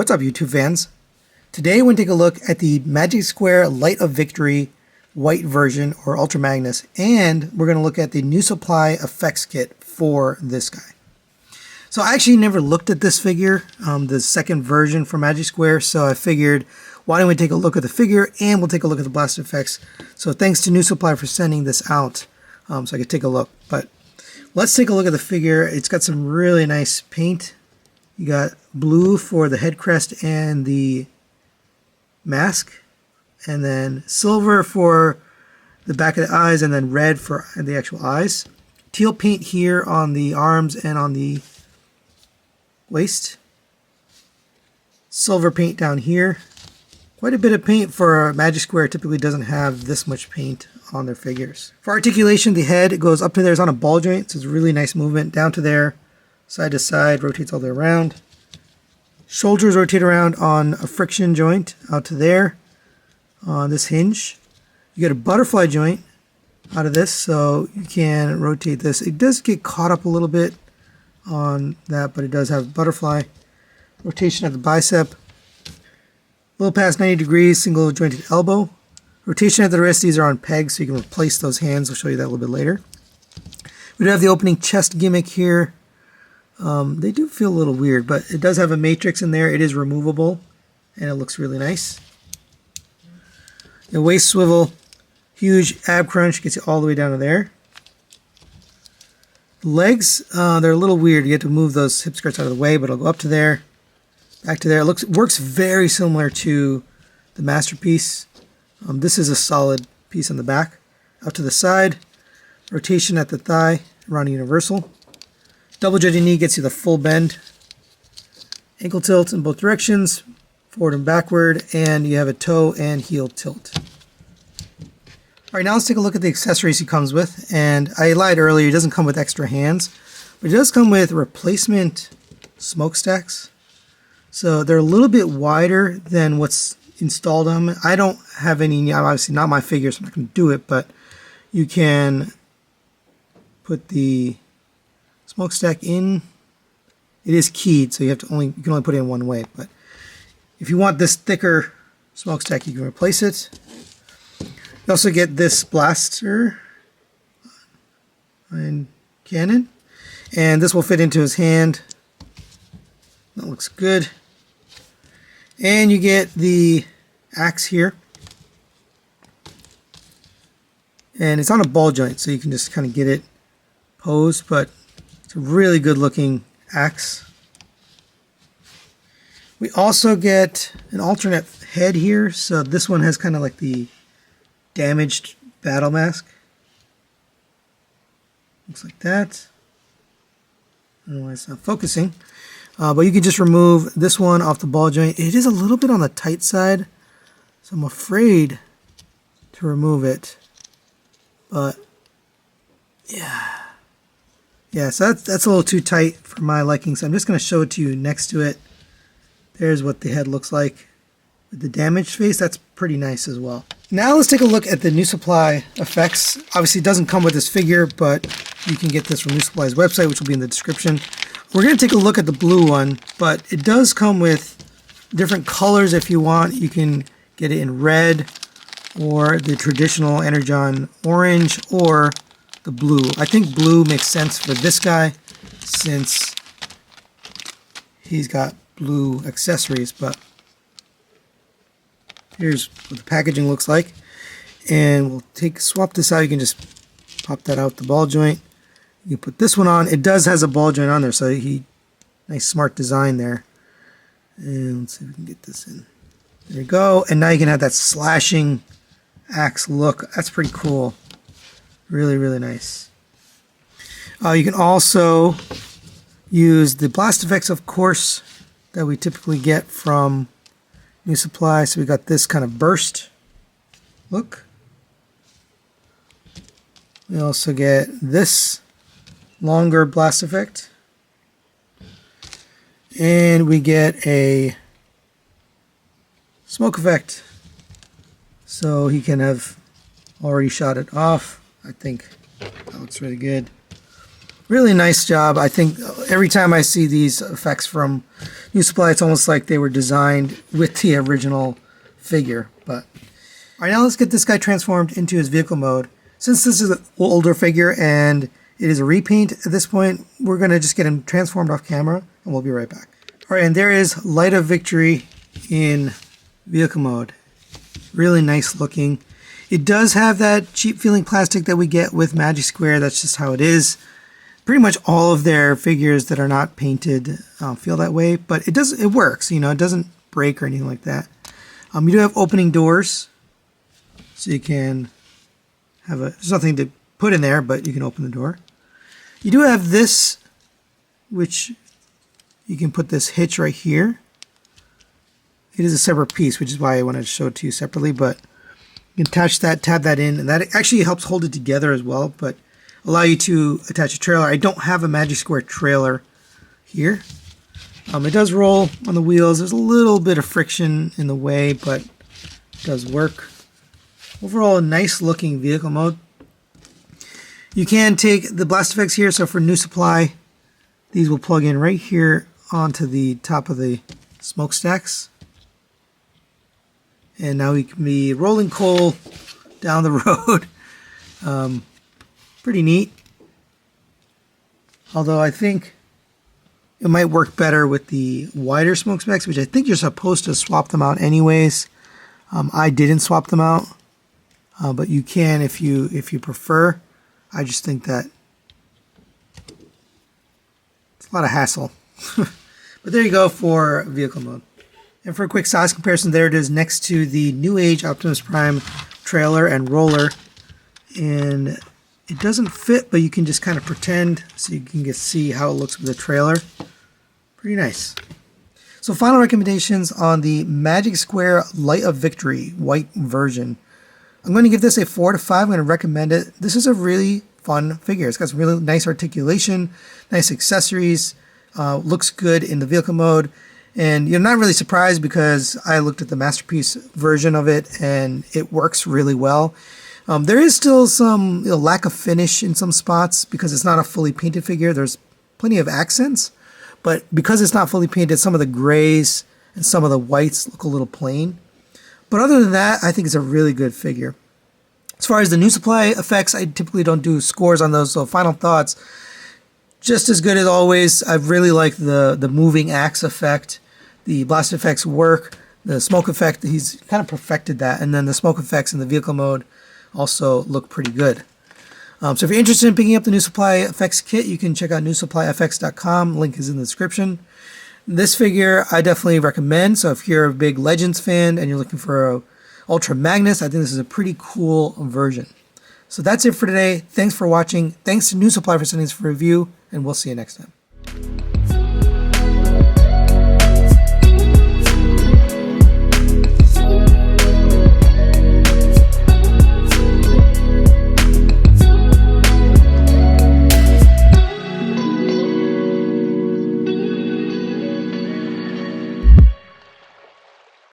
What's up, YouTube fans? Today we're going to take a look at the Magic Square Light of Victory white version, or Ultra Magnus, and we're going to look at the NuSupply Effects kit for this guy. So I actually never looked at this figure, the second version for Magic Square, so I figured why don't we take a look at the figure and we'll take a look at the blast effects. So thanks to NuSupply for sending this out so I could take a look. But let's take a look at the figure. It's got some really nice paint. You got blue for the head crest and the mask, and then silver for the back of the eyes, and then red for the actual eyes. Teal paint here on the arms and on the waist. Silver paint down here. Quite a bit of paint for Magic Square. Typically doesn't have this much paint on their figures. For articulation, the head goes up to there. It's on a ball joint, so it's a really nice movement. Down to there, side to side, rotates all the way around. Shoulders rotate around on a friction joint out to there on this hinge. You get a butterfly joint out of this, so you can rotate this. It does get caught up a little bit on that, but it does have butterfly. Rotation at the bicep. A little past 90 degrees, single jointed elbow. Rotation at the wrist. These are on pegs, so you can replace those hands. I'll show you that a little bit later. We do have the opening chest gimmick here. They do feel a little weird, but it does have a matrix in there. It is removable, and it looks really nice. The waist swivel, huge ab crunch, gets you all the way down to there. The legs, they're a little weird. You have to move those hip skirts out of the way, but it'll go up to there, back to there. It works very similar to the Masterpiece. This is a solid piece on the back. Out to the side, rotation at the thigh, around universal. Double jointed knee gets you the full bend. Ankle tilt in both directions, forward and backward, and you have a toe and heel tilt. All right, now let's take a look at the accessories he comes with. And I lied earlier, it doesn't come with extra hands, but it does come with replacement smokestacks. So they're a little bit wider than what's installed on them. I don't have any, obviously not my figure, so I'm not going to do it, but you can put the smokestack in. It is keyed, so you can only put it in one way. But if you want this thicker smokestack, you can replace it. You also get this blaster and cannon, and this will fit into his hand. That looks good. And you get the axe here, and it's on a ball joint, so you can just kind of get it posed, but it's a really good looking axe. We also get an alternate head here, so this one has kind of like the damaged battle mask. Looks like that. I don't know why it's not focusing. But you can just remove this one off the ball joint. It is a little bit on the tight side, so I'm afraid to remove it. But yeah. Yeah, so that's a little too tight for my liking, so I'm just going to show it to you next to it. There's what the head looks like. With the damaged face, that's pretty nice as well. Now let's take a look at the NuSupply Effects. Obviously it doesn't come with this figure, but you can get this from NuSupply's website, which will be in the description. We're going to take a look at the blue one, but it does come with different colors if you want. You can get it in red, or the traditional Energon orange, or the blue. I think blue makes sense for this guy since he's got blue accessories, but here's what the packaging looks like. And we'll swap this out. You can just pop that out the ball joint. You put this one on. It does has a ball joint on there, so nice smart design there. And let's see if we can get this in. There we go. And now you can have that slashing axe look. That's pretty cool. Really, really nice. You can also use the blast effects, of course, that we typically get from NuSupply. So we got this kind of burst look. We also get this longer blast effect. And we get a smoke effect. So he can have already shot it off. I think that looks really good. Really nice job. I think every time I see these effects from NuSupply, it's almost like they were designed with the original figure. But all right, now let's get this guy transformed into his vehicle mode. Since this is an older figure and it is a repaint at this point, we're going to just get him transformed off camera, and we'll be right back. All right, and there is Light of Victory in vehicle mode. Really nice looking. It does have that cheap feeling plastic that we get with Magic Square. That's just how it is. Pretty much all of their figures that are not painted feel that way, but it works. You know, it doesn't break or anything like that. You do have opening doors, so you can have there's nothing to put in there, but you can open the door. You do have this, which you can put this hitch right here. It is a separate piece, which is why I wanted to show it to you separately, but you can attach that, tab that in, and that actually helps hold it together as well, but allow you to attach a trailer. I don't have a Magic Square trailer here. It does roll on the wheels. There's a little bit of friction in the way, but it does work. Overall, a nice looking vehicle mode. You can take the blast effects here. So for NuSupply, these will plug in right here onto the top of the smokestacks. And now we can be rolling coal down the road. Pretty neat. Although I think it might work better with the wider smokestacks, which I think you're supposed to swap them out anyways. I didn't swap them out, but you can if you prefer. I just think that it's a lot of hassle. But there you go for vehicle mode. And for a quick size comparison, there it is next to the New Age Optimus Prime trailer and roller. And it doesn't fit, but you can just kind of pretend so you can see how it looks with the trailer. Pretty nice. So final recommendations on the Magic Square Light of Victory white version. I'm going to give this a 4 out of 5. I'm going to recommend it. This is a really fun figure. It's got some really nice articulation, nice accessories, looks good in the vehicle mode. And you're not really surprised because I looked at the Masterpiece version of it and it works really well. There is still some lack of finish in some spots because it's not a fully painted figure. There's plenty of accents, but because it's not fully painted, some of the grays and some of the whites look a little plain. But other than that, I think it's a really good figure. As far as the NuSupply effects, I typically don't do scores on those, so final thoughts. Just as good as always. I really like the moving axe effect. The blast effects work. The smoke effect, he's kind of perfected that. And then the smoke effects in the vehicle mode also look pretty good. So if you're interested in picking up the NuSupply Effects kit, you can check out NuSupplyEffects.com. Link is in the description. This figure I definitely recommend. So if you're a big Legends fan and you're looking for a Ultra Magnus, I think this is a pretty cool version. So that's it for today. Thanks for watching. Thanks to NuSupply for sending this for review, and we'll see you next time.